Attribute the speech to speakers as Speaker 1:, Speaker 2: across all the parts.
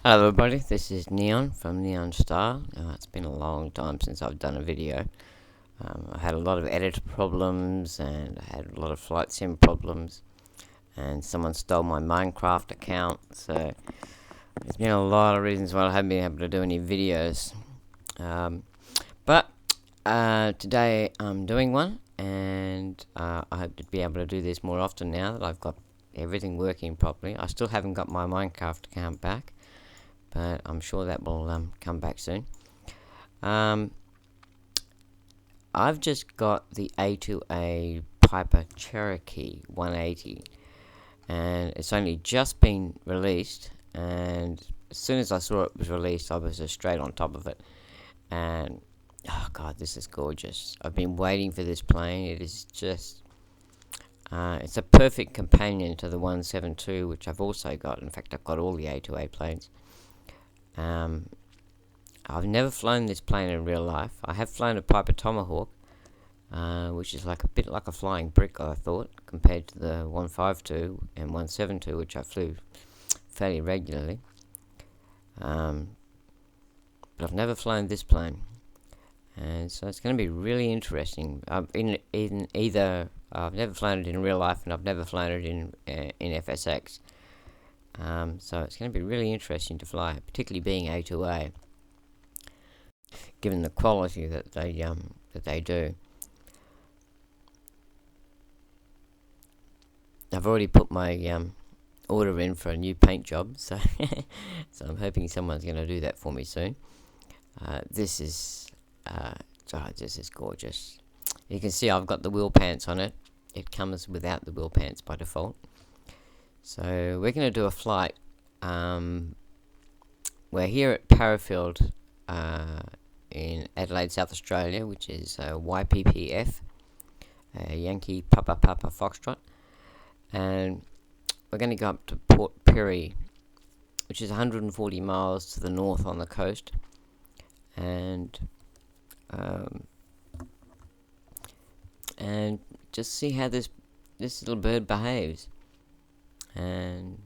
Speaker 1: Hello everybody, this is Neon from Neon Star. It's been a long time since I've done a video. I had a lot of editor problems and I had a lot of flight sim problems, and someone stole my Minecraft account, so there's been a lot of reasons why I haven't been able to do any videos. But today I'm doing one, and I hope to be able to do this more often now that I've got everything working properly. I still haven't got my Minecraft account back, but I'm sure that will come back soon. I've just got the A2A Cherokee 180, and it's only just been released, and as soon as I saw it was released I was just straight on top of it, and oh god, this is gorgeous. I've been waiting for this plane. It is just it's a perfect companion to the 172, which I've also got. In fact, I've got all the A2A planes. I've never flown this plane in real life. I have flown a Piper Tomahawk, which is like a bit like a flying brick, I thought, compared to the 152 and 172, which I flew fairly regularly. But I've never flown this plane, and so it's going to be really interesting. I've never flown it in real life, and I've never flown it in FSX. So it's going to be really interesting to fly, particularly being A2A, given the quality that they do. I've already put my order in for a new paint job, so so I'm hoping someone's going to do that for me soon. This is gorgeous. You can see I've got the wheel pants on it. It comes without the wheel pants by default. So we're going to do a flight. We're here at Parafield in Adelaide, South Australia, which is YPPF, Yankee Papa Papa Foxtrot, and we're going to go up to Port Pirie, which is 140 miles to the north on the coast, and just see how this little bird behaves. And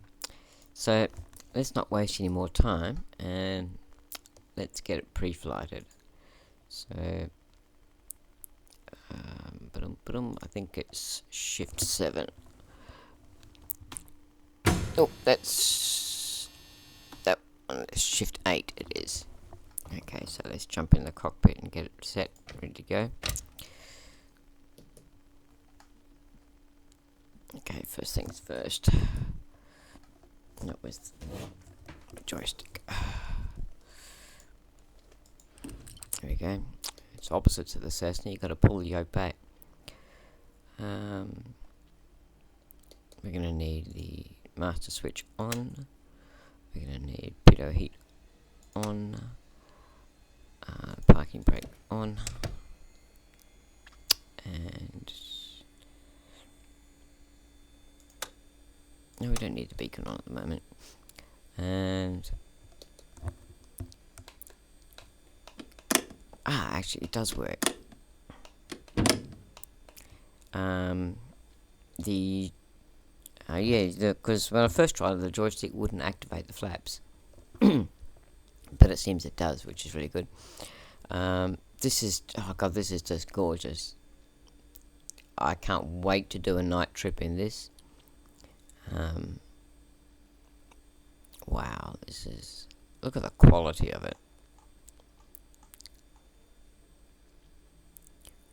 Speaker 1: so let's not waste any more time, and let's get it pre-flighted. So I think it's shift 7. Oh, that's that one. Shift 8 it is. Okay, so let's jump in the cockpit and get it set, ready to go. Okay, first things first. That was the joystick. There we go. It's opposite to the Cessna. You've got to pull the yoke back. We're going to need the master switch on. We're going to need pitot heat on. Parking brake on. And no, we don't need the beacon on at the moment. And actually it does work. Because when I first tried it, the joystick wouldn't activate the flaps, but it seems it does, which is really good. This is just gorgeous. I can't wait to do a night trip in this. Wow, look at the quality of it.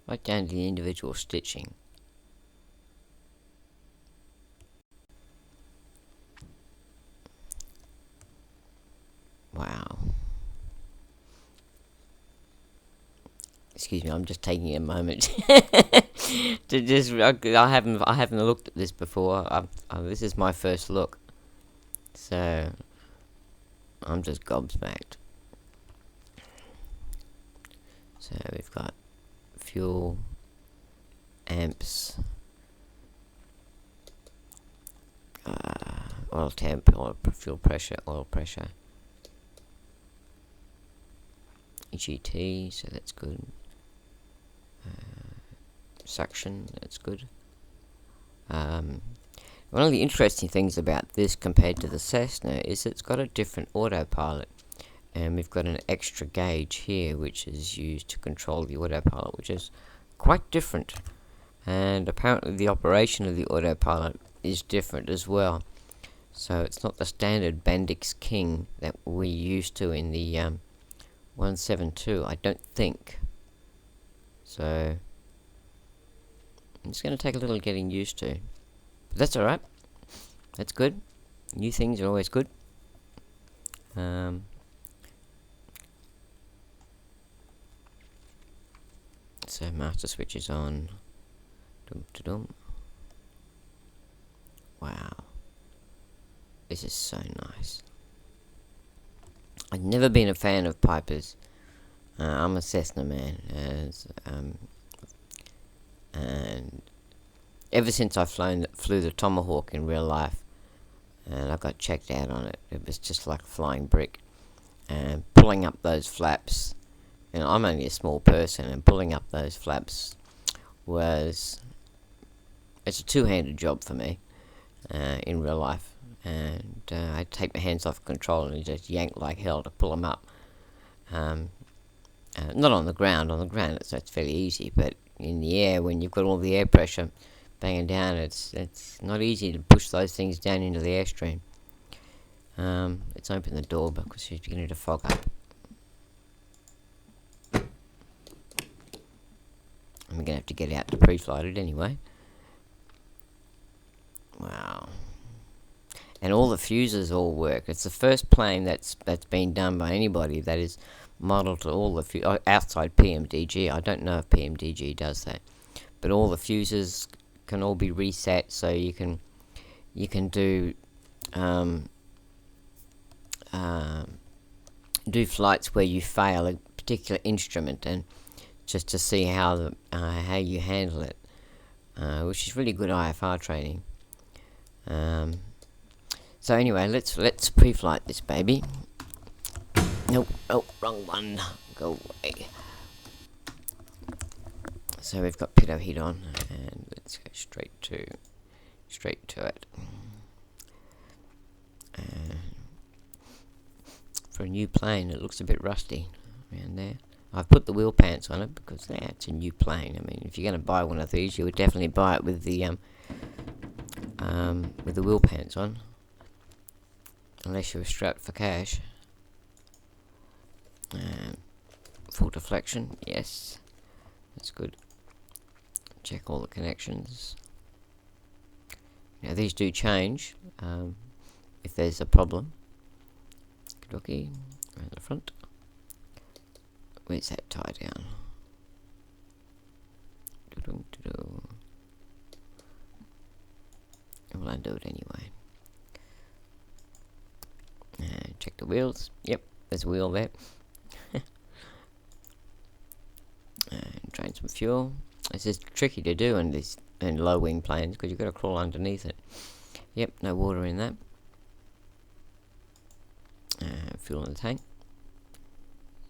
Speaker 1: Right down to the individual stitching. Wow. Excuse me, I'm just taking a moment to just. I haven't looked at this before. This is my first look, so I'm just gobsmacked. So we've got fuel, amps, oil temp, fuel pressure, oil pressure, EGT, so that's good. Suction, that's good. One of the interesting things about this compared to the Cessna is it's got a different autopilot. And we've got an extra gauge here which is used to control the autopilot, which is quite different. And apparently the operation of the autopilot is different as well. So it's not the standard Bendix King that we're used to in the 172, I don't think. So it's going to take a little getting used to. But that's alright. That's good. New things are always good. So master switch is on. Dum-da-dum. Wow. This is so nice. I've never been a fan of Pipers. I'm a Cessna man. And ever since I flew the Tomahawk in real life, and I got checked out on it, it was just like a flying brick. And pulling up those flaps, and I'm only a small person, and pulling up those flaps it's a two-handed job for me in real life. And I take my hands off control and just yank like hell to pull them up. Not on the ground. On the ground, that's fairly easy. But in the air, when you've got all the air pressure banging down, it's not easy to push those things down into the airstream. Let's open the door because she's beginning to fog up. I'm gonna have to get out to pre-flight it anyway. Wow. And all the fuses all work. It's the first plane that's been done by anybody that is modeled to all the outside PMDG. I don't know if PMDG does that, but all the fuses can all be reset, so you can do flights where you fail a particular instrument, and just to see how you handle it, which is really good IFR training. So anyway, let's pre-flight this baby. Nope, oh, wrong one. Go away. So we've got pitot heat on, and let's go straight to it. For a new plane, it looks a bit rusty around there. I've put the wheel pants on it because it's a new plane. I mean, if you're going to buy one of these, you would definitely buy it with the wheel pants on. Unless you were strapped for cash. Full deflection, yes. That's good. Check all the connections. Now these do change if there's a problem. Okie around the front. Where's that tie down? We'll undo it anyway. And check the wheels. Yep, there's a wheel there. And drain some fuel. This is tricky to do in low wing planes because you've got to crawl underneath it. Yep, no water in that. Fuel in the tank.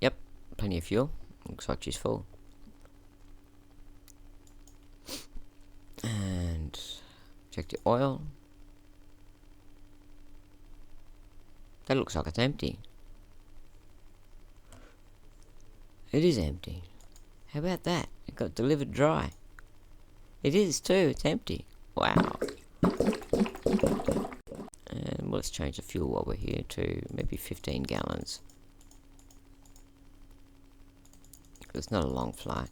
Speaker 1: Yep, plenty of fuel. Looks like she's full. And check the oil. That looks like it's empty. It is empty. How about that? It got delivered dry. It is too, it's empty. Wow. And let's change the fuel while we're here to maybe 15 gallons. It's not a long flight.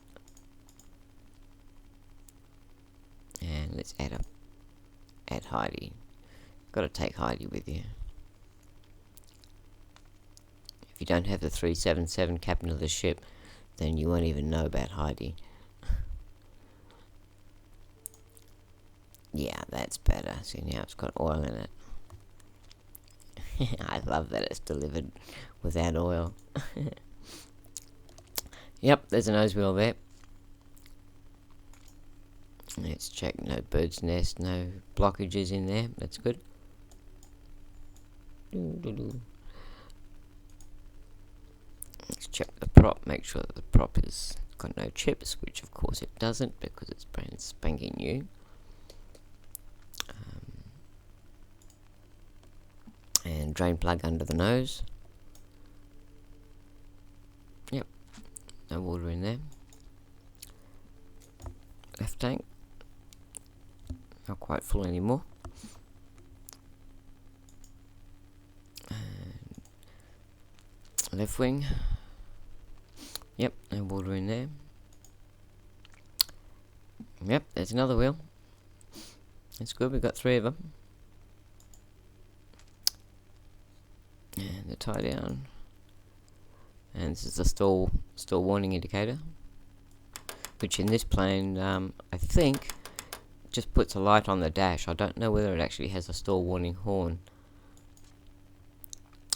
Speaker 1: And let's add Heidi. Got to take Heidi with you. If you don't have the 377 captain of the ship, then you won't even know about Heidi. Yeah, that's better. See, now it's got oil in it. I love that it's delivered without oil. Yep, there's a nose wheel there. Let's check, no bird's nest, no blockages in there. That's good. Let's check the prop, make sure that the prop has got no chips, which of course it doesn't because it's brand spanking new. And drain plug under the nose. Yep, no water in there. Left tank, not quite full anymore. And left wing. Yep, no water in there. Yep, there's another wheel. That's good, we've got 3 of them. And the tie down. And this is the stall warning indicator, which in this plane, I think, just puts a light on the dash. I don't know whether it actually has a stall warning horn.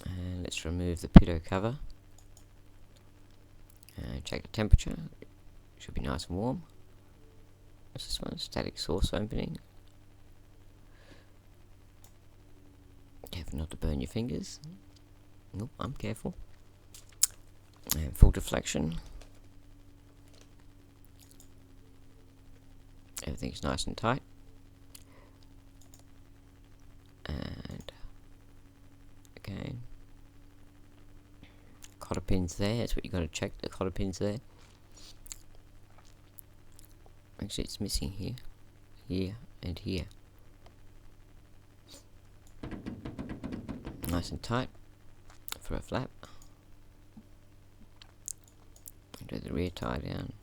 Speaker 1: And let's remove the pitot cover. And check the temperature. Should be nice and warm. What's this one? Static source opening. Careful not to burn your fingers. Nope, I'm careful. And full deflection. Everything's nice and tight. And again, cotter pins there. That's what you got to check. The cotter pins there. Actually, it's missing here, here, and here. Nice and tight for a flap. Do the rear tie down.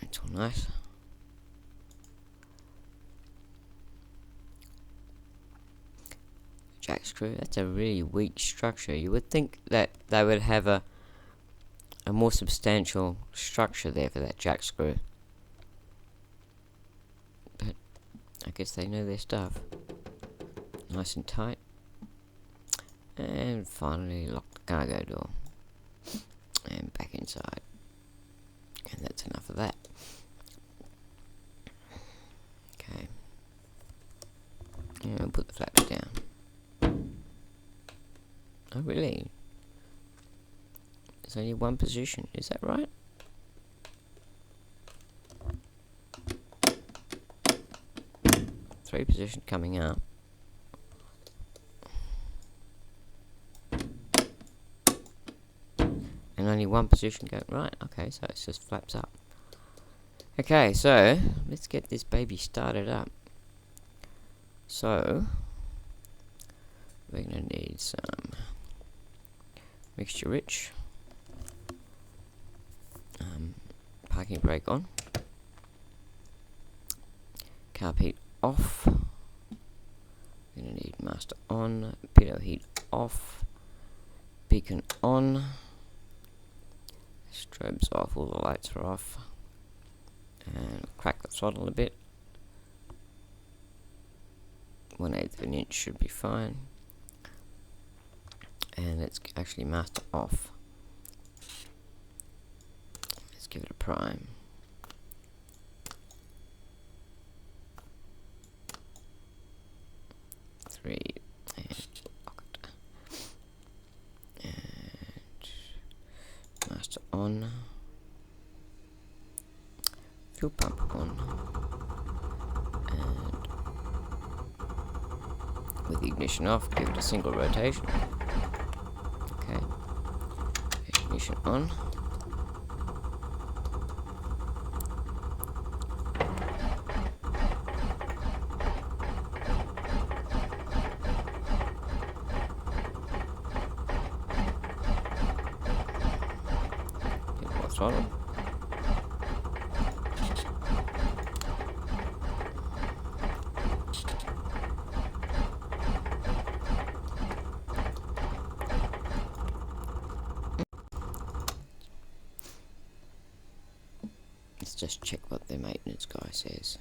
Speaker 1: It's all nice. Jack screw. That's a really weak structure. You would think that they would have a more substantial structure there for that jack screw. But I guess they know their stuff. Nice and tight. And finally lock the cargo door. And back inside. And that's enough of that. Okay. And we'll put the flaps down. Oh really? There's only one position, is that right? Three position coming up. And only one position going right. Okay, so it's just flaps up. Okay, so let's get this baby started up. So we're gonna need some mixture rich, parking brake on, carb heat off. We're gonna need master on, pitot heat off, beacon on. Strobes off, all the lights are off, and crack the throttle a bit. 1/8 of an inch should be fine. And let's actually master off. Let's give it a prime. Three, and lock it. And master on. Fuel pump on. And with the ignition off, give it a single rotation. Okay. Ignition on. Get more throttle. Let's just check what the maintenance guy says.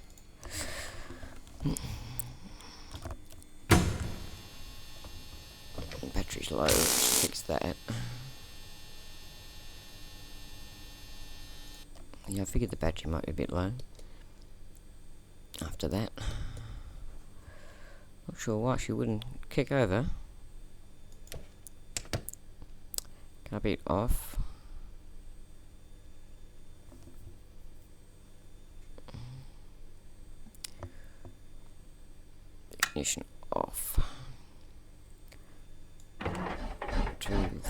Speaker 1: Battery's low, let's fix that. Yeah, I figured the battery might be a bit low. After that. Not sure why she wouldn't kick over. Carb off. Ignition off.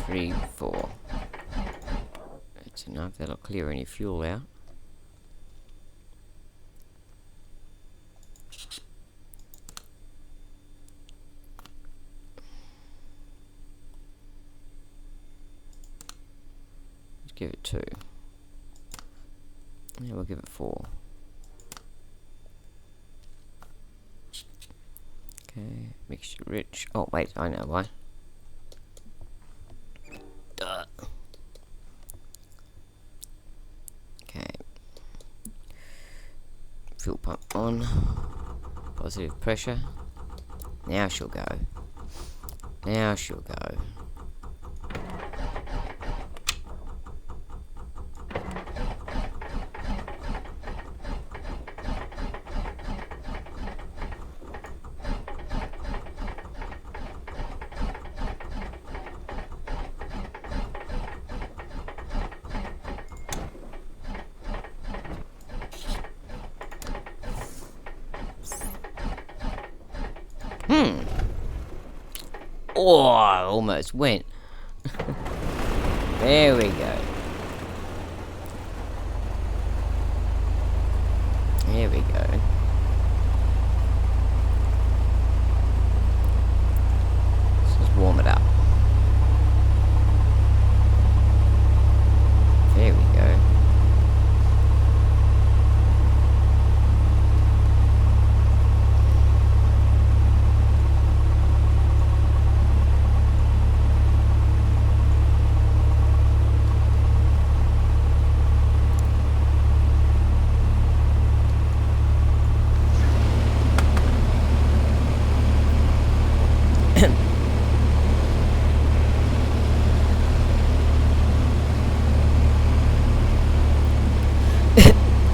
Speaker 1: 3, 4. That's enough. That'll clear any fuel out. Let's give it 2. Yeah, we'll give it 4. Okay, mixture rich. Oh wait, I know why. Duh. Okay. Fuel pump on. Positive pressure. Now she'll go. Now she'll go. Oh, I almost went. There we go. There we go. Let's just warm it up. There we go.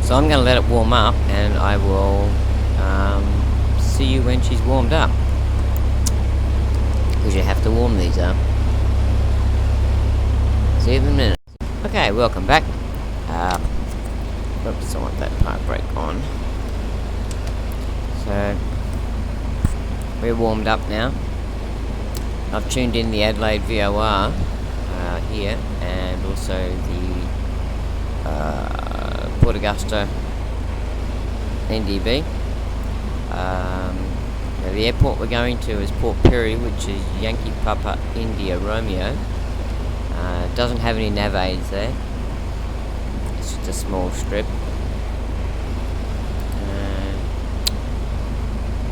Speaker 1: So I'm going to let it warm up, and I will see you when she's warmed up. Because you have to warm these up. See you in a minute. Okay, welcome back. Oops, I want that part brake on. So we're warmed up now. I've tuned in the Adelaide VOR here, and also the Port Augusta NDB. The airport we're going to is Port Perry, which is Yankee Papa India Romeo. Doesn't have any nav aids there. It's just a small strip.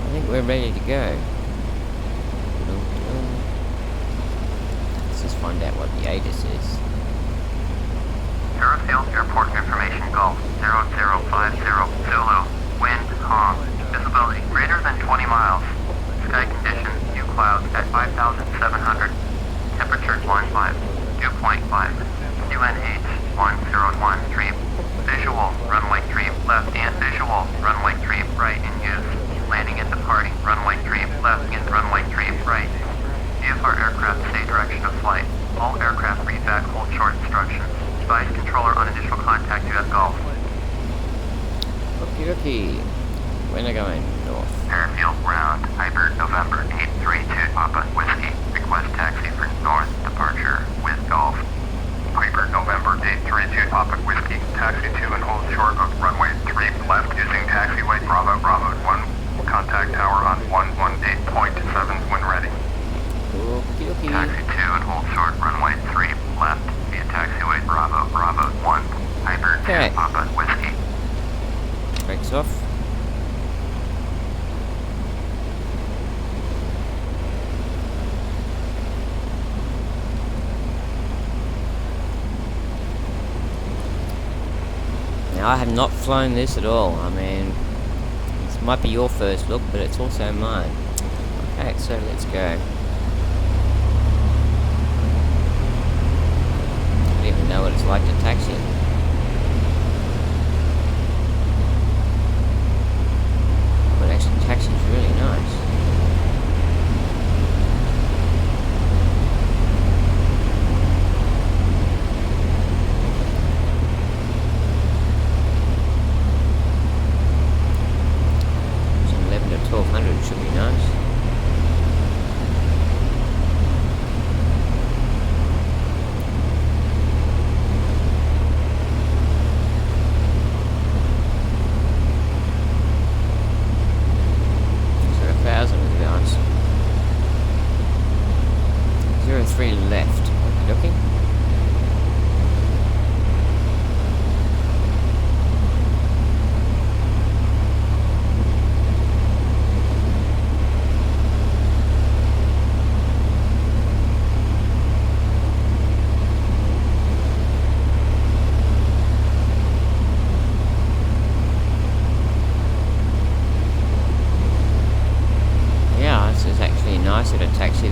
Speaker 1: I think we're ready to go. Let's just find out what the ATIS is.
Speaker 2: Airfield Airport Information Golf 0050 Zulu. Wind calm. Visibility greater than 20 miles. Sky conditions few clouds at 5,700. Temperature 15. Dew point 5. QNH 1013. Visual runway 3 left and visual runway 3 right in use. Landing and departing runway 3 left and runway 3 right. VFR aircraft stay direction of flight. All aircraft read back hold short instructions. Advise controller on initial contact US Golf.
Speaker 1: Okie dokie. When are going north?
Speaker 2: Airfield ground. Hybrid November 832 Papa Whiskey. Request taxi for north departure with Golf. Hybrid November 832 Papa Whiskey. Taxi to and hold short of runway 3 left using taxiway Bravo Bravo 1. Contact tower on 118.7 when ready.
Speaker 1: Okie dokie.
Speaker 2: Taxi to and hold short runway 3 left via taxiway Bravo Bravo 1. Hybrid
Speaker 1: Okay.
Speaker 2: Papa Whiskey.
Speaker 1: Brakes off. Now I have not flown this at all. I mean, this might be your first look, but it's also mine. Okay, so let's go. I don't even know what it's like to taxi. But actually, taxi is really nice. Some 11 to 1200 should be nice.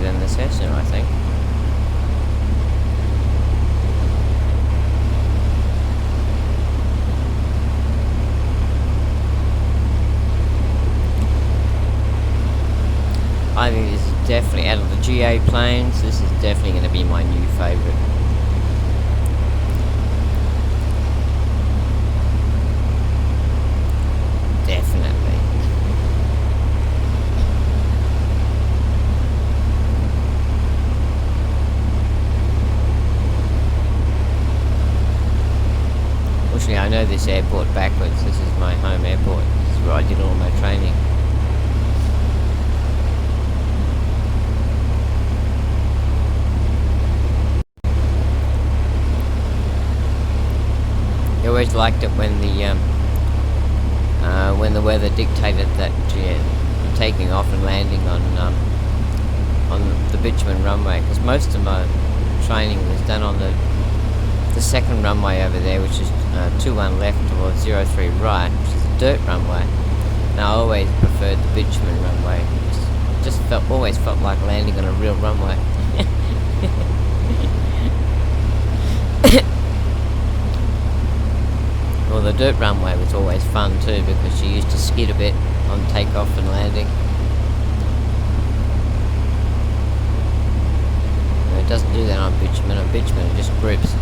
Speaker 1: than the Cessna, I think. I think this is definitely, out of the GA planes, this is definitely going to be my new favourite. Definitely. Fortunately, I know this airport backwards. This is my home airport. This is where I did all my training. I always liked it when the weather dictated that taking off and landing on the bitumen runway, because most of my training was done on the second runway over there, which is 21 left or 03 right, which is a dirt runway. And I always preferred the bitumen runway. Just always felt like landing on a real runway. Well, the dirt runway was always fun too, because you used to skid a bit on takeoff and landing. And it doesn't do that on bitumen. On bitumen it just grips.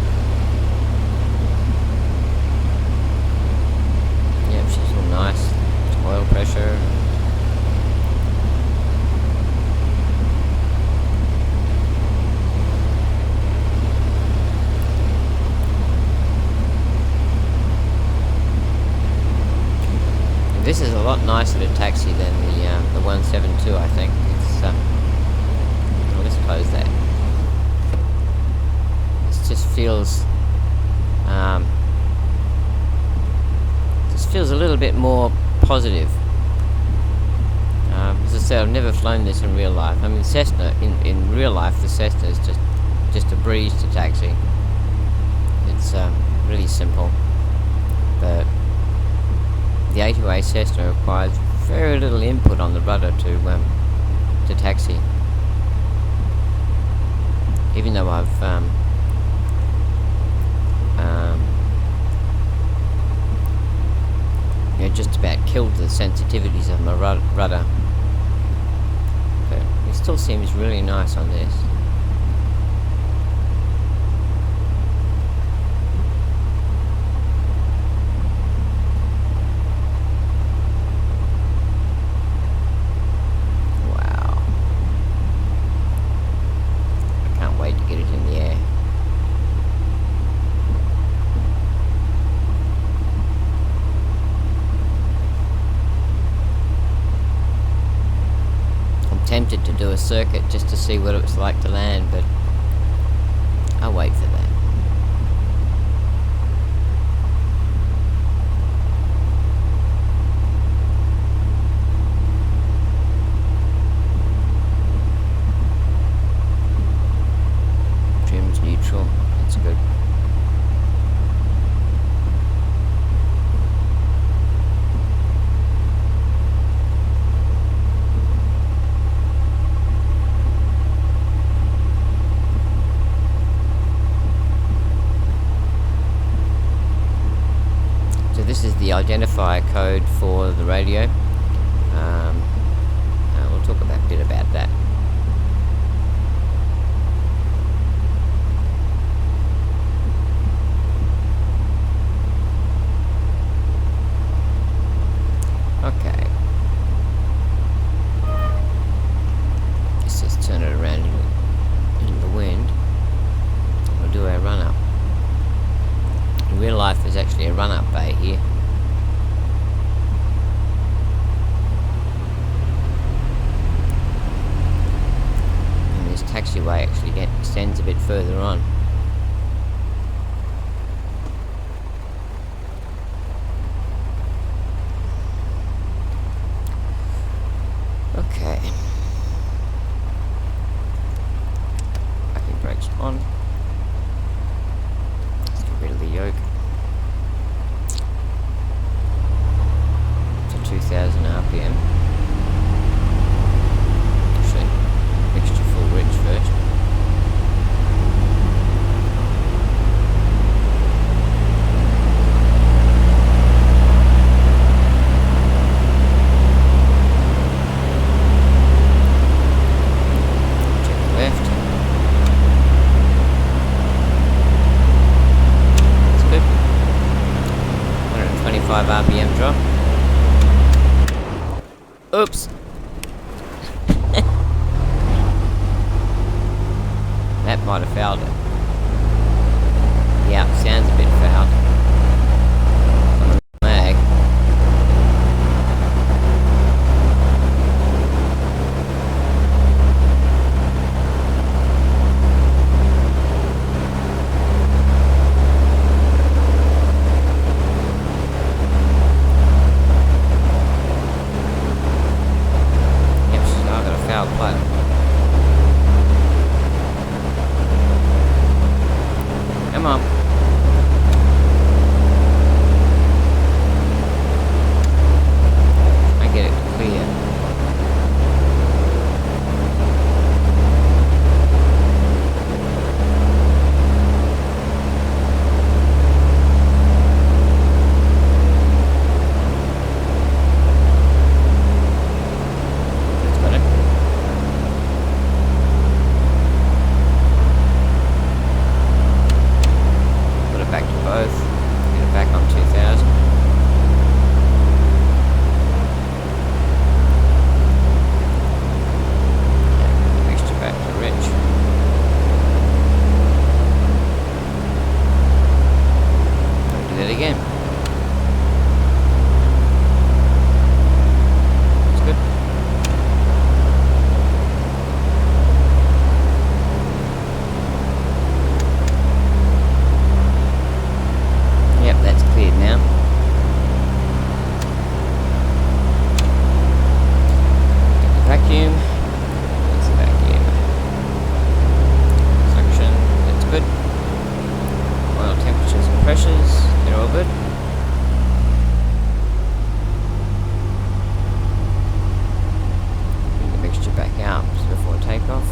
Speaker 1: Yep, she's all nice. Oil pressure. This is a lot nicer to taxi than the 172, I think. It's I'll just close that. Just feels a little bit more positive. As I said, I've never flown this in real life. I mean, Cessna in real life, the Cessna is just a breeze to taxi. It's really simple, but the A2A Cessna requires very little input on the rudder to taxi. Even though I've just about killed the sensitivities of my rudder, but it still seems really nice on this. Tempted to do a circuit just to see what it was like to land, but I'll wait for that. Trim's neutral, that's good. This is the identifier code for the radio. We'll talk a bit about that. Okay. Let's just turn it around in the wind. We'll do our run up. In real life, there's actually a run-up bay here. And this taxiway actually extends a bit further on. Okay. Backing brakes on. Let's get rid of the yoke. 2000 RPM. Actually, mixture full Oops. That might have fouled it. Yeah, sounds a bit fouled. On the mag. Yep, she's now got a foul plug. Come on. I get it clear. That's better. Put it back to both. Get it back on 2000. Mixture back to rich. Do that again. That's good. Yep, that's cleared now. Get the vacuum. That's the vacuum. Suction, that's good. Oil temperatures and pressures, they're all good. Bring the mixture back out before takeoff.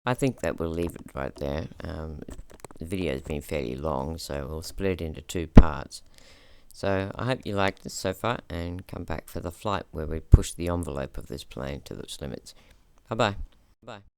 Speaker 1: I think that we'll leave it right there. The video's been fairly long, so we'll split it into 2 parts. So I hope you liked this so far, and come back for the flight where we push the envelope of this plane to its limits. Bye bye. Bye.